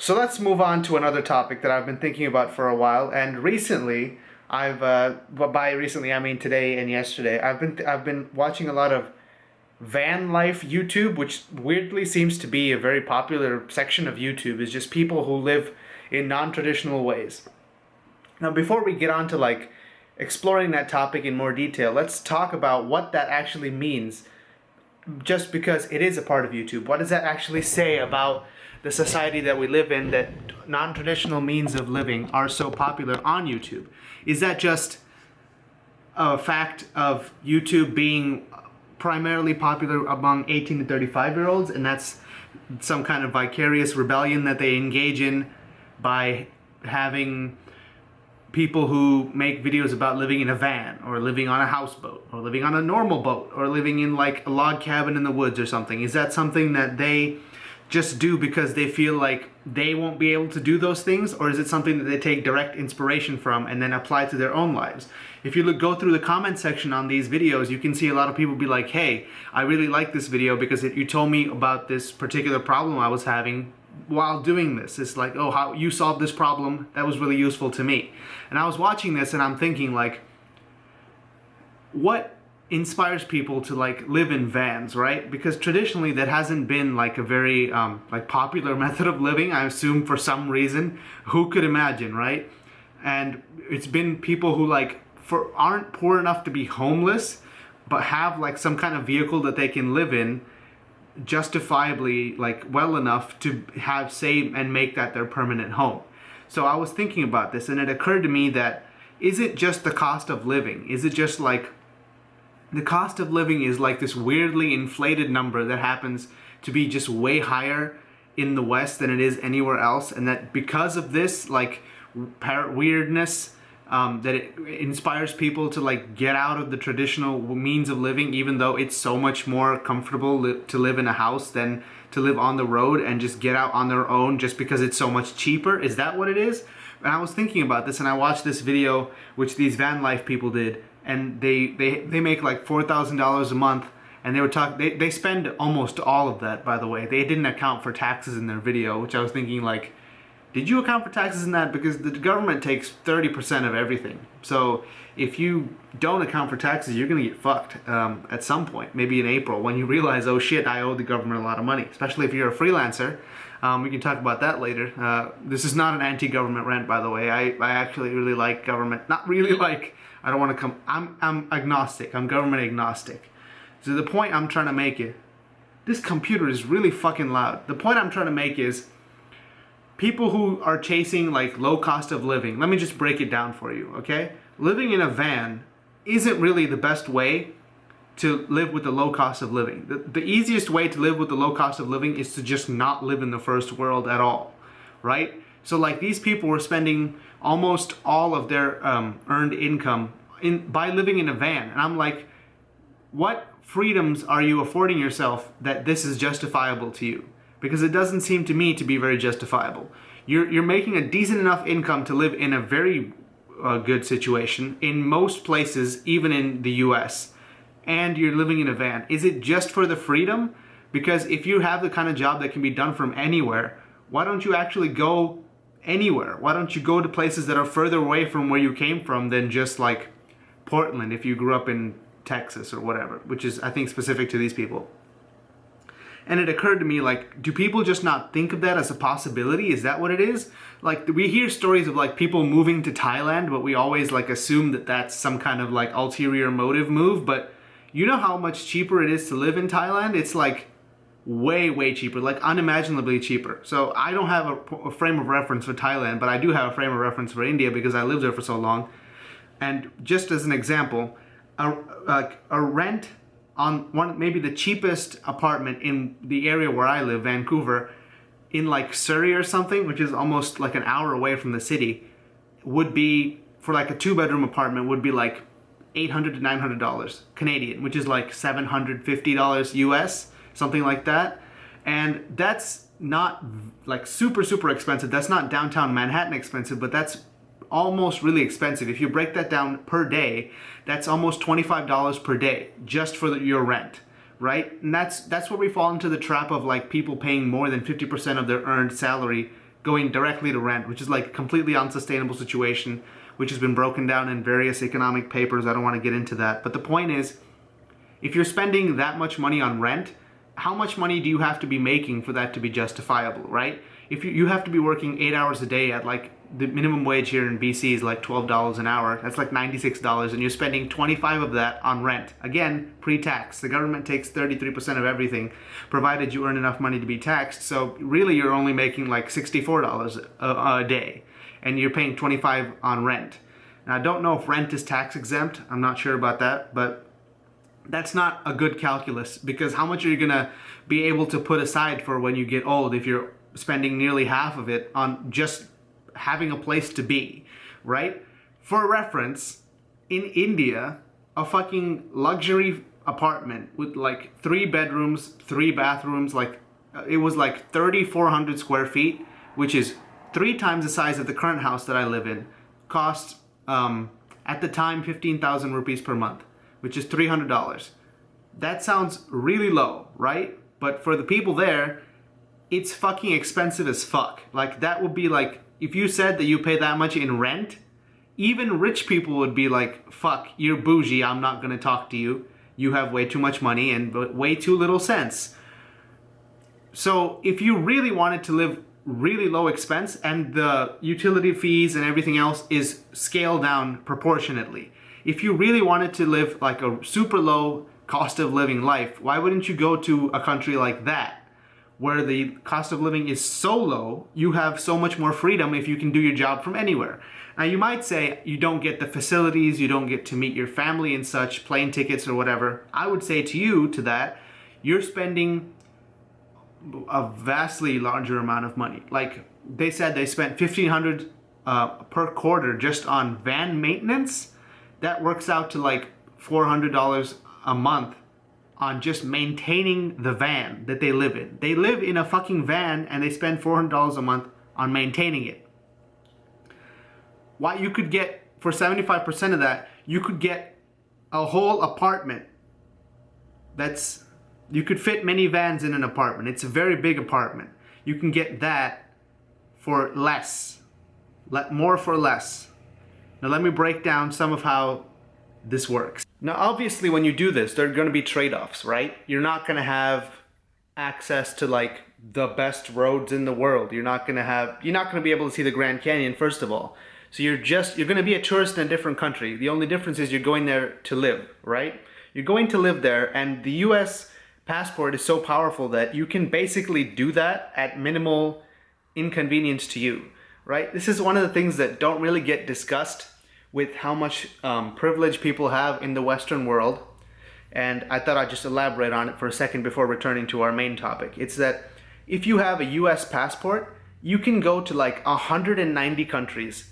So let's move on to another topic that I've been thinking about for a while, and recently, by recently I mean today and yesterday, I've been watching a lot of van life YouTube, which weirdly seems to be a very popular section of YouTube. Is just people who live in non-traditional ways. Now, before we get on to like exploring that topic in more detail, let's talk about what that actually means. Just because it is a part of YouTube, what does that actually say about the society that we live in, that non-traditional means of living are so popular on YouTube? Is that just a fact of YouTube being primarily popular among 18 to 35-year-olds, and that's some kind of vicarious rebellion that they engage in by having people who make videos about living in a van, or living on a houseboat, or living on a normal boat, or living in like a log cabin in the woods or something? Is that something that they just do because they feel like they won't be able to do those things, or is it something that they take direct inspiration from and then apply to their own lives? If you go through the comment section on these videos, you can see a lot of people be like, hey, I really like this video because you told me about this particular problem I was having while doing this. It's like, oh, how you solved this problem, that was really useful to me. And I was watching this and I'm thinking, like, what inspires people to like live in vans, right? Because traditionally that hasn't been like a very like popular method of living, I assume, for some reason. Who could imagine, right? And it's been people who like aren't poor enough to be homeless, but have like some kind of vehicle that they can live in justifiably, like well enough to have save and make that their permanent home. So I was thinking about this, and it occurred to me that, is it just the cost of living? Is it just like the cost of living is like this weirdly inflated number that happens to be just way higher in the West than it is anywhere else, and that because of this like weirdness, that it inspires people to like get out of the traditional means of living, even though it's so much more comfortable to live in a house than to live on the road and just get out on their own, just because it's so much cheaper? Is that what it is? And I was thinking about this, and I watched this video which these van life people did, and they make like $4,000 a month, and they were they spend almost all of that, by the way. They didn't account for taxes in their video, which I was thinking, like, did you account for taxes in that? Because the government takes 30% of everything. So if you don't account for taxes, you're gonna get fucked at some point, maybe in April, when you realize, oh shit, I owe the government a lot of money. Especially if you're a freelancer. We can talk about that later. This is not an anti-government rant, by the way. I actually really like government. Not really like, I don't want to come, I'm agnostic. I'm government agnostic. So the point I'm trying to make is, this computer is really fucking loud. The point I'm trying to make is, people who are chasing like low cost of living, let me just break it down for you, okay? Living in a van isn't really the best way to live with the low cost of living. The easiest way to live with the low cost of living is to just not live in the first world at all, right? So like, these people were spending almost all of their earned income by living in a van. And I'm like, what freedoms are you affording yourself that this is justifiable to you? Because it doesn't seem to me to be very justifiable. You're making a decent enough income to live in a very good situation in most places, even in the US, and you're living in a van. Is it just for the freedom? Because if you have the kind of job that can be done from anywhere, why don't you actually go anywhere? Why don't you go to places that are further away from where you came from than just like Portland, if you grew up in Texas or whatever, which is, I think, specific to these people. And it occurred to me, like, do people just not think of that as a possibility? Is that what it is? Like, we hear stories of like people moving to Thailand, but we always like assume that that's some kind of like ulterior motive move. But you know how much cheaper it is to live in Thailand? It's like way cheaper, like unimaginably cheaper. So I don't have a frame of reference for Thailand, but I do have a frame of reference for India because I lived there for so long. And just as an example, a rent on maybe the cheapest apartment in the area where I live, Vancouver, in like Surrey or something, which is almost like an hour away from the city, would be, for like a 2-bedroom apartment, would be like $800 to $900 Canadian, which is like $750 US, something like that. And that's not like super expensive. That's not downtown Manhattan expensive, but that's almost really expensive. If you break that down per day, that's almost $25 per day just for your rent, right? And that's where we fall into the trap of like people paying more than 50% of their earned salary going directly to rent, which is like a completely unsustainable situation, which has been broken down in various economic papers. I don't want to get into that. But the point is, if you're spending that much money on rent, how much money do you have to be making for that to be justifiable, right? If you have to be working 8 hours a day at like the minimum wage here in BC is like $12 an hour. That's like $96, and you're spending 25 of that on rent. Again, pre-tax. The government takes 33% of everything, provided you earn enough money to be taxed. So really, you're only making like $64 a day, and you're paying 25 on rent. Now, I don't know if rent is tax exempt. I'm not sure about that, but that's not a good calculus, because how much are you gonna be able to put aside for when you get old if you're spending nearly half of it on just having a place to be, right? For reference, in India, a fucking luxury apartment with like 3 bedrooms, 3 bathrooms, like it was like 3,400 square feet, which is 3 times the size of the current house that I live in, cost at the time 15,000 rupees per month, which is $300. That sounds really low, right? But for the people there, it's fucking expensive as fuck. Like, that would be like, if you said that you pay that much in rent, even rich people would be like, fuck, you're bougie, I'm not gonna talk to you. You have way too much money and way too little sense. So if you really wanted to live really low expense, and the utility fees and everything else is scaled down proportionately, if you really wanted to live like a super low cost of living life, why wouldn't you go to a country like that, where the cost of living is so low, you have so much more freedom if you can do your job from anywhere. Now, you might say you don't get the facilities, you don't get to meet your family and such, plane tickets or whatever. I would say to you, to that, you're spending a vastly larger amount of money. Like, they said they spent $1,500 per quarter just on van maintenance. That works out to like $400 a month on just maintaining the van that they live in. They live in a fucking van and they spend $400 a month on maintaining it. Why, you could get, for 75% of that, you could get a whole apartment. You could fit many vans in an apartment. It's a very big apartment. You can get that for less. More for less. Now let me break down some of how this works. Now, obviously, when you do this, there are going to be trade-offs, right? You're not going to have access to like the best roads in the world. You're not going to be able to see the Grand Canyon, first of all. So you're going to be a tourist in a different country. The only difference is you're going there to live, right? You're going to live there, and the US passport is so powerful that you can basically do that at minimal inconvenience to you, right? This is one of the things that don't really get discussed with how much privilege people have in the Western world. And I thought I'd just elaborate on it for a second before returning to our main topic. It's that if you have a US passport, you can go to like 190 countries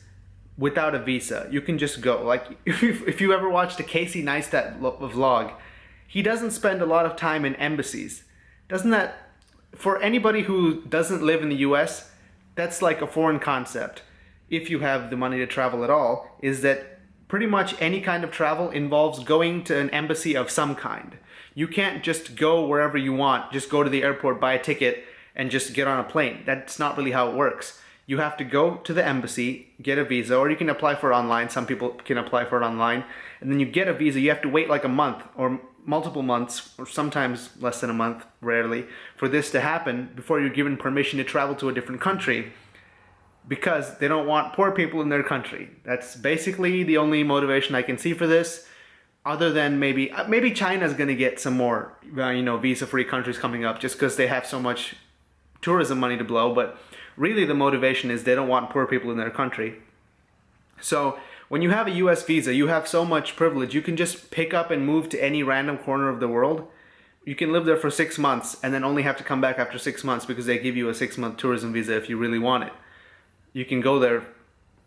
without a visa. You can just go. Like, if you ever watched a Casey Neistat vlog, he doesn't spend a lot of time in embassies. Doesn't that, for anybody who doesn't live in the US, that's like a foreign concept. If you have the money to travel at all, is that pretty much any kind of travel involves going to an embassy of some kind. You can't just go wherever you want, just go to the airport, buy a ticket, and just get on a plane. That's not really how it works. You have to go to the embassy, get a visa, or you can apply for it online. Some people can apply for it online. And then you get a visa. You have to wait like a month or multiple months, or sometimes less than a month, rarely, for this to happen before you're given permission to travel to a different country, because they don't want poor people in their country. That's basically the only motivation I can see for this, other than maybe China's going to get some more visa-free countries coming up just because they have so much tourism money to blow. But really the motivation is they don't want poor people in their country. So when you have a US visa, you have so much privilege. You can just pick up and move to any random corner of the world. You can live there for 6 months and then only have to come back after 6 months because they give you a 6-month tourism visa if you really want it. You can go there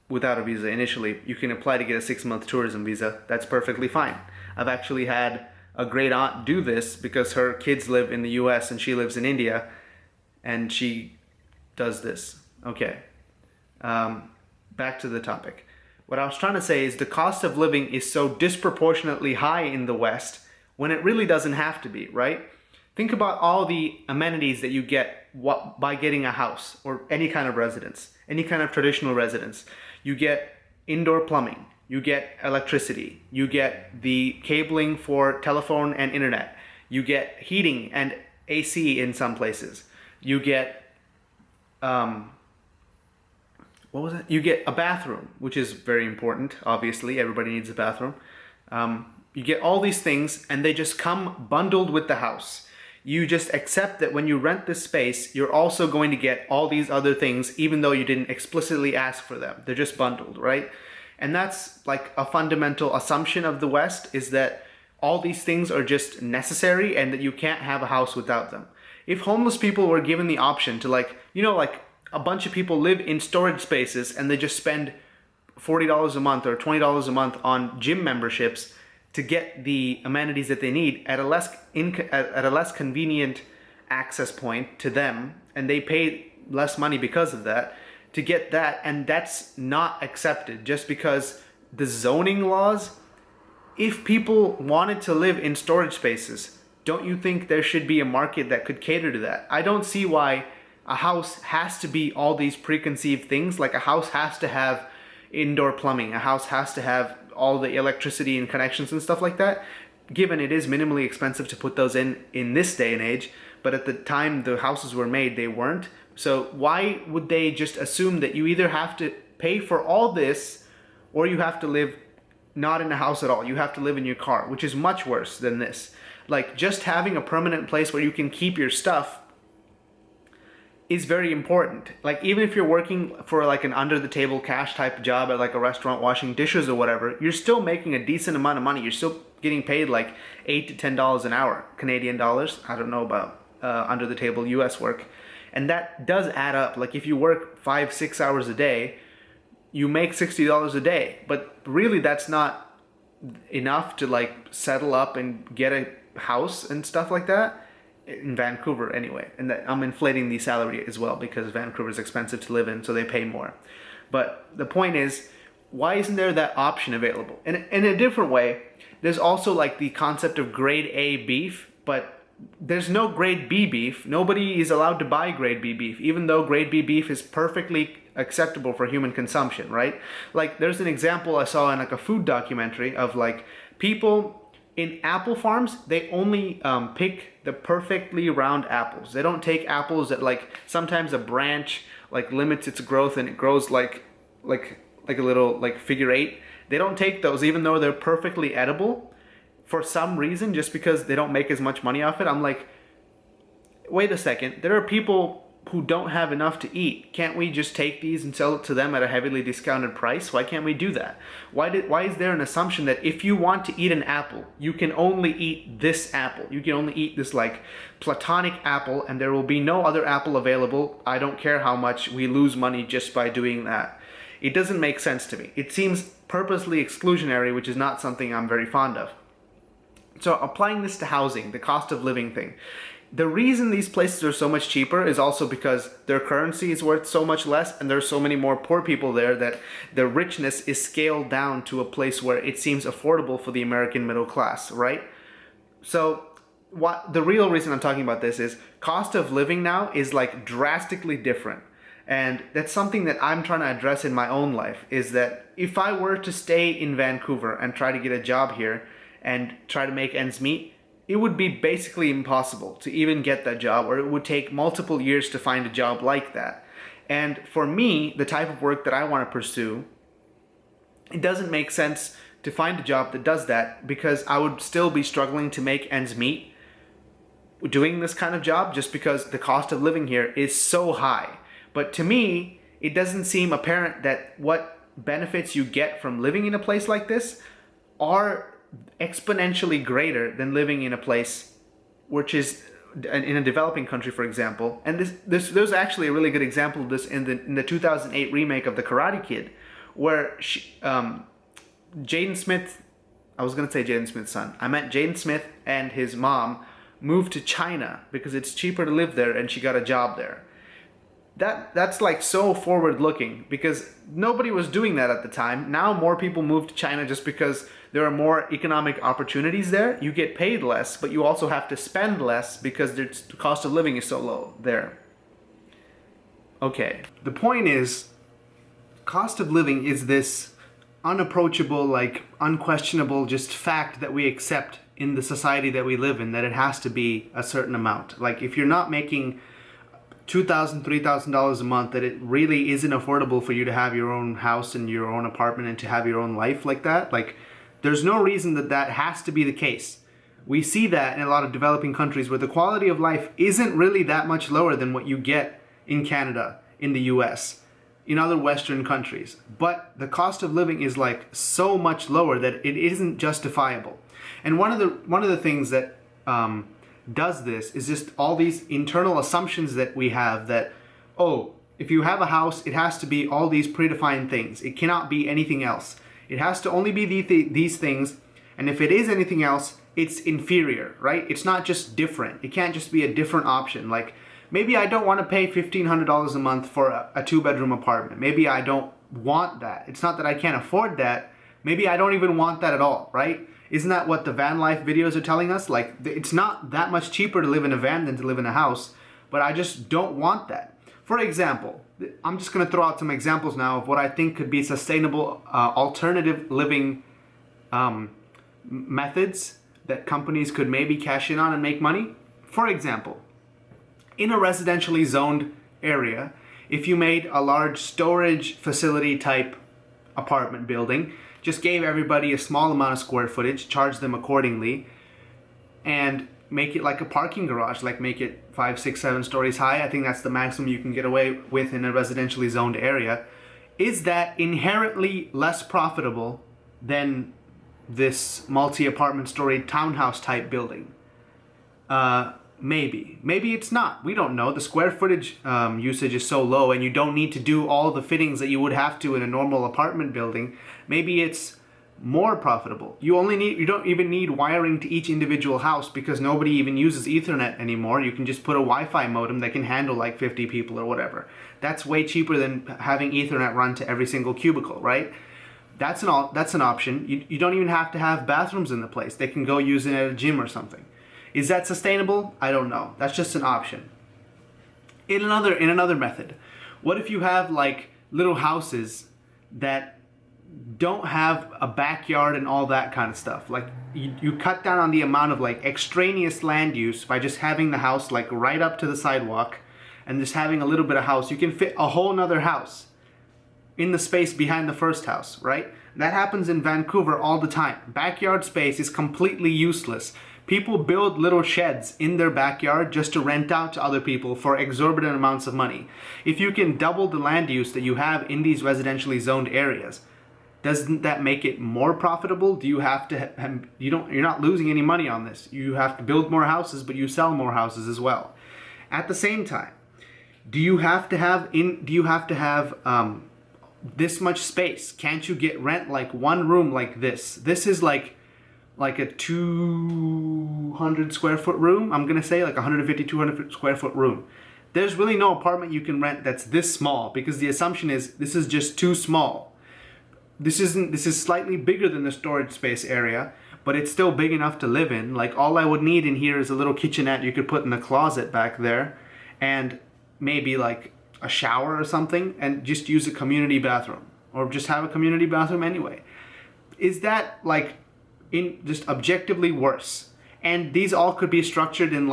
without a visa initially. You can apply to get a 6-month tourism visa. That's perfectly fine. I've actually had a great aunt do this because her kids live in the US and she lives in India, and she does this. Okay. Back to the topic. What I was trying to say is the cost of living is so disproportionately high in the West when it really doesn't have to be, right? Think about all the amenities that you get by getting a house or any kind of residence, any kind of traditional residence. You get indoor plumbing, you get electricity, you get the cabling for telephone and internet, you get heating and AC in some places, you get you get a bathroom, which is very important. Obviously, everybody needs a bathroom. You get all these things, and they just come bundled with the house. You just accept that when you rent this space, you're also going to get all these other things, even though you didn't explicitly ask for them. They're just bundled, right? And that's like a fundamental assumption of the West, is that all these things are just necessary and that you can't have a house without them. If homeless people were given the option to, like a bunch of people live in storage spaces and they just spend $40 a month or $20 a month on gym memberships to get the amenities that they need at a less convenient access point to them, and they pay less money because of that to get that, and that's not accepted just because the zoning laws. If people wanted to live in storage spaces, don't you think there should be a market that could cater to that? I don't see why a house has to be all these preconceived things. Like, a house has to have indoor plumbing, a house has to have all the electricity and connections and stuff like that, given it is minimally expensive to put those in this day and age. But at the time the houses were made, they weren't. So why would they just assume that you either have to pay for all this, or you have to live not in a house at all? You have to live in your car, which is much worse than this. Like, just having a permanent place where you can keep your stuff is very important. Like, even if you're working for like an under the table cash type job at like a restaurant washing dishes or whatever, you're still making a decent amount of money. You're still getting paid like $8 to $10 an hour, Canadian dollars. I don't know about under the table US work. And that does add up. Like, if you work 5-6 hours a day, you make $60 a day. But really, that's not enough to like settle up and get a house and stuff like that. In Vancouver anyway, and that I'm inflating the salary as well because Vancouver is expensive to live in, so they pay more. But the point is, why isn't there that option available? And in a different way, there's also like the concept of grade A beef, but there's no grade B beef. Nobody is allowed to buy grade B beef, even though grade B beef is perfectly acceptable for human consumption, right? Like, there's an example I saw in like a food documentary of like people in apple farms. They only pick the perfectly round apples. They don't take apples that, like, sometimes a branch like limits its growth and it grows like a little like figure eight. They don't take those even though they're perfectly edible for some reason, just because they don't make as much money off it. I'm like, wait a second, there are people who don't have enough to eat. Can't we just take these and sell it to them at a heavily discounted price? Why can't we do that? Why is there an assumption that if you want to eat an apple, you can only eat this apple? You can only eat this like platonic apple, and there will be no other apple available. I don't care how much we lose money just by doing that. It doesn't make sense to me. It seems purposely exclusionary, which is not something I'm very fond of. So applying this to housing, the cost of living thing. The reason these places are so much cheaper is also because their currency is worth so much less, and there's so many more poor people there that the richness is scaled down to a place where it seems affordable for the American middle class, right? So the real reason I'm talking about this is cost of living now is like drastically different. And that's something that I'm trying to address in my own life, is that if I were to stay in Vancouver and try to get a job here and try to make ends meet, it would be basically impossible to even get that job, or it would take multiple years to find a job like that. And for me, the type of work that I want to pursue, it doesn't make sense to find a job that does that, because I would still be struggling to make ends meet doing this kind of job, just because the cost of living here is so high. But to me, it doesn't seem apparent that what benefits you get from living in a place like this are exponentially greater than living in a place which is in a developing country, for example. And there's actually a really good example of this in the 2008 remake of The Karate Kid, where Jaden Smith, I was going to say Jaden Smith's son, I meant Jaden Smith and his mom moved to China because it's cheaper to live there, and she got a job there. that's like so forward looking, because nobody was doing that at the time. Now more people move to China just because there are more economic opportunities there. You get paid less, but you also have to spend less because the cost of living is so low there. Okay, the point is, cost of living is this unapproachable, like unquestionable just fact that we accept in the society that we live in, that it has to be a certain amount. Like if you're not making $2,000, $3,000 a month, that it really isn't affordable for you to have your own house and your own apartment and to have your own life like that. Like there's no reason that that has to be the case. We see that in a lot of developing countries where the quality of life isn't really that much lower than what you get in Canada, in the US, in other Western countries. But the cost of living is like so much lower that it isn't justifiable. And one of the things that does this is just all these internal assumptions that we have that, oh, if you have a house, it has to be all these predefined things. It cannot be anything else. It has to only be these things. And if it is anything else, it's inferior, right? It's not just different. It can't just be a different option. Like maybe I don't want to pay $1,500 a month for a 2-bedroom apartment. Maybe I don't want that. It's not that I can't afford that. Maybe I don't even want that at all, right? Isn't that what the van life videos are telling us? Like, it's not that much cheaper to live in a van than to live in a house, but I just don't want that. For example, I'm just going to throw out some examples now of what I think could be sustainable alternative living methods that companies could maybe cash in on and make money. For example, in a residentially zoned area, if you made a large storage facility type apartment building, just gave everybody a small amount of square footage, charge them accordingly, and make it like a parking garage, like make it 5, 6, 7 stories high. I think that's the maximum you can get away with in a residentially zoned area. Is that inherently less profitable than this multi-apartment story townhouse type building? Maybe. Maybe it's not. We don't know. The square footage usage is so low, and you don't need to do all the fittings that you would have to in a normal apartment building. Maybe it's more profitable. You don't even need wiring to each individual house because nobody even uses Ethernet anymore. You can just put a Wi-Fi modem that can handle like 50 people or whatever. That's way cheaper than having Ethernet run to every single cubicle, right? That's an option. You don't even have to have bathrooms in the place. They can go use it at a gym or something. Is that sustainable? I don't know. That's just an option. In another method, what if you have like little houses that don't have a backyard and all that kind of stuff? Like you cut down on the amount of like extraneous land use by just having the house like right up to the sidewalk and just having a little bit of house. You can fit a whole nother house in the space behind the first house, right? That happens in Vancouver all the time. Backyard space is completely useless. People build little sheds in their backyard just to rent out to other people for exorbitant amounts of money. If you can double the land use that you have in these residentially zoned areas, doesn't that make it more profitable? Do you have to you're not losing any money on this. You have to build more houses, but you sell more houses as well. At the same time, do you have to have this much space? Can't you get rent like one room like this? This is like a 200 square foot room. I'm gonna say like 150, 200 square foot room. There's really no apartment you can rent that's this small, because the assumption is this is just too small. This is slightly bigger than the storage space area, but it's still big enough to live in. Like all I would need in here is a little kitchenette you could put in the closet back there, and maybe like a shower or something, and just use a community bathroom, or just have a community bathroom anyway. Is that like just objectively worse? And these all could be structured in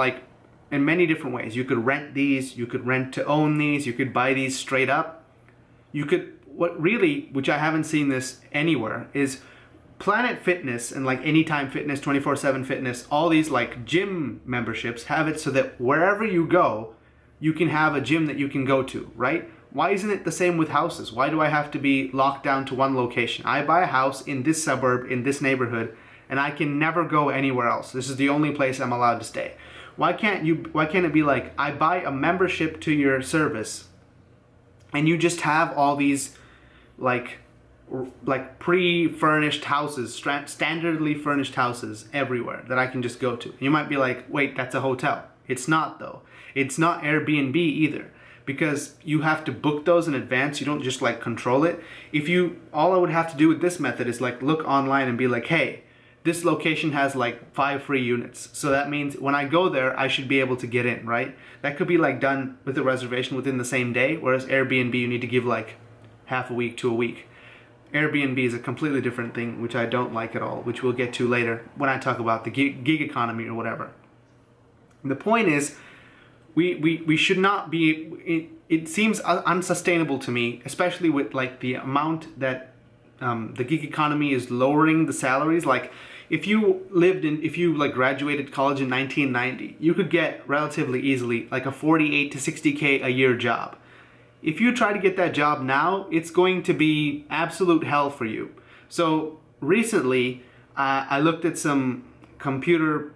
many different ways. You could rent these, you could rent to own these, you could buy these straight up. You could, which I haven't seen this anywhere, is Planet Fitness and like Anytime Fitness, 24/7 Fitness, all these like gym memberships have it so that wherever you go, you can have a gym that you can go to, right? Why isn't it the same with houses? Why do I have to be locked down to one location? I buy a house in this suburb, in this neighborhood, and I can never go anywhere else. This is the only place I'm allowed to stay. Why can't it be like, I buy a membership to your service and you just have all these like pre-furnished houses, standardly furnished houses everywhere that I can just go to. You might be like, wait, that's a hotel. It's not though. It's not Airbnb either. because you have to book those in advance. You don't just like control it. All I would have to do with this method is like look online and be like, hey, this location has like 5 free units. So that means when I go there, I should be able to get in, right? That could be like done with a reservation within the same day, whereas Airbnb, you need to give like half a week to a week. Airbnb is a completely different thing, which I don't like at all, which we'll get to later when I talk about the gig economy or whatever. And the point is, we should not be, it seems unsustainable to me, especially with like the amount that the gig economy is lowering the salaries. Like if you like graduated college in 1990, you could get relatively easily like a 48 to 60K a year job. If you try to get that job now, it's going to be absolute hell for you. So recently, I looked at some computer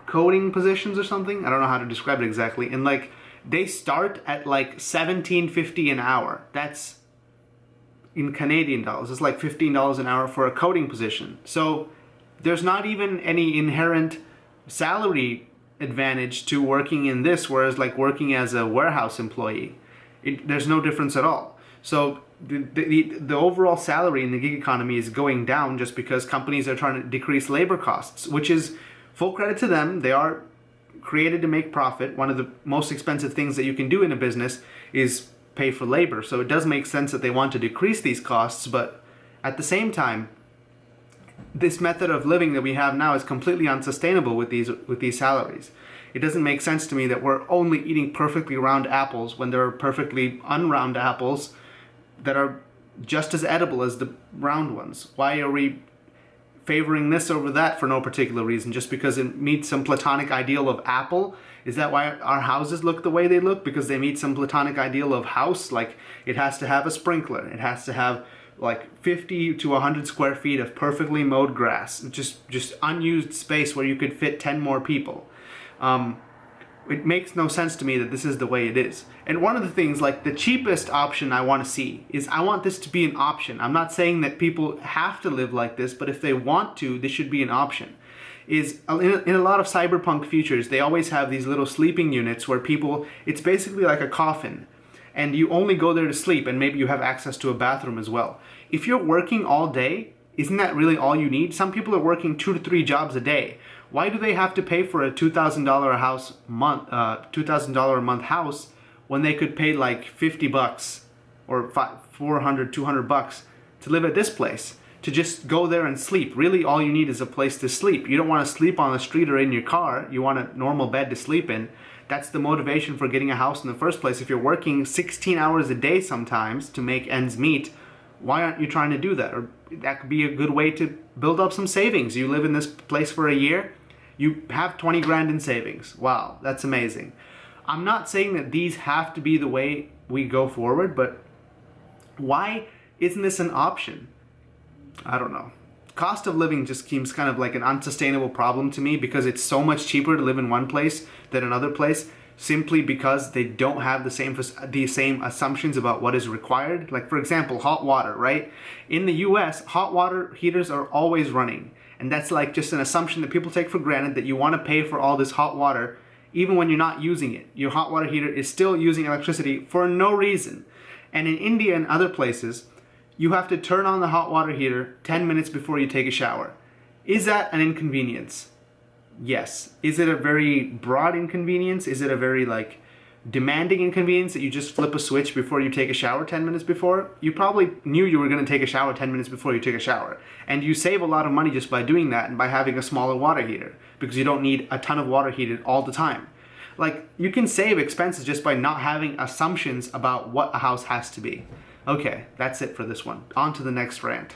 coding positions or something. I don't know how to describe it exactly. And like they start at like $17.50 an hour. That's in Canadian dollars. It's like $15 an hour for a coding position. So there's not even any inherent salary advantage to working in this, whereas like working as a warehouse employee, there's no difference at all. So the overall salary in the gig economy is going down just because companies are trying to decrease labor costs, which is full credit to them. They are created to make profit. One of the most expensive things that you can do in a business is pay for labor. So it does make sense that they want to decrease these costs, but at the same time, this method of living that we have now is completely unsustainable with these salaries. It doesn't make sense to me that we're only eating perfectly round apples when there are perfectly unround apples that are just as edible as the round ones. Why are we favoring this over that for no particular reason, just because it meets some platonic ideal of apple? Is that why our houses look the way they look? Because they meet some platonic ideal of house? Like it has to have a sprinkler, it has to have like 50 to 100 square feet of perfectly mowed grass, just unused space where you could fit 10 more people. It makes no sense to me that this is the way it is. And one of the things, like the cheapest option I want to see is I want this to be an option. I'm not saying that people have to live like this, but if they want to, this should be an option. In a lot of cyberpunk futures, they always have these little sleeping units where people, it's basically like a coffin, and you only go there to sleep, and maybe you have access to a bathroom as well. If you're working all day, isn't that really all you need? Some people are working 2 to 3 jobs a day. Why do they have to pay for a $2,000 a month house when they could pay like $50 or $400, $200 to live at this place? To just go there and sleep. Really, all you need is a place to sleep. You don't want to sleep on the street or in your car. You want a normal bed to sleep in. That's the motivation for getting a house in the first place. If you're working 16 hours a day sometimes to make ends meet, why aren't you trying to do that? Or that could be a good way to build up some savings. You live in this place for a year, you have 20 grand in savings. Wow, that's amazing. I'm not saying that these have to be the way we go forward, but why isn't this an option? I don't know. Cost of living just seems kind of like an unsustainable problem to me, because it's so much cheaper to live in one place than another place, simply because they don't have the same assumptions about what is required. Like for example, hot water, right? In the US, hot water heaters are always running. And that's like just an assumption that people take for granted, that you want to pay for all this hot water even when you're not using it. Your hot water heater is still using electricity for no reason. And in India and other places, you have to turn on the hot water heater 10 minutes before you take a shower. Is that an inconvenience? Yes. Is it a very broad inconvenience? Is it a very like demanding inconvenience that you just flip a switch before you take a shower 10 minutes before? You probably knew you were going to take a shower 10 minutes before you take a shower. And you save a lot of money just by doing that and by having a smaller water heater, because you don't need a ton of water heated all the time. Like, you can save expenses just by not having assumptions about what a house has to be. Okay, that's it for this one. On to the next rant.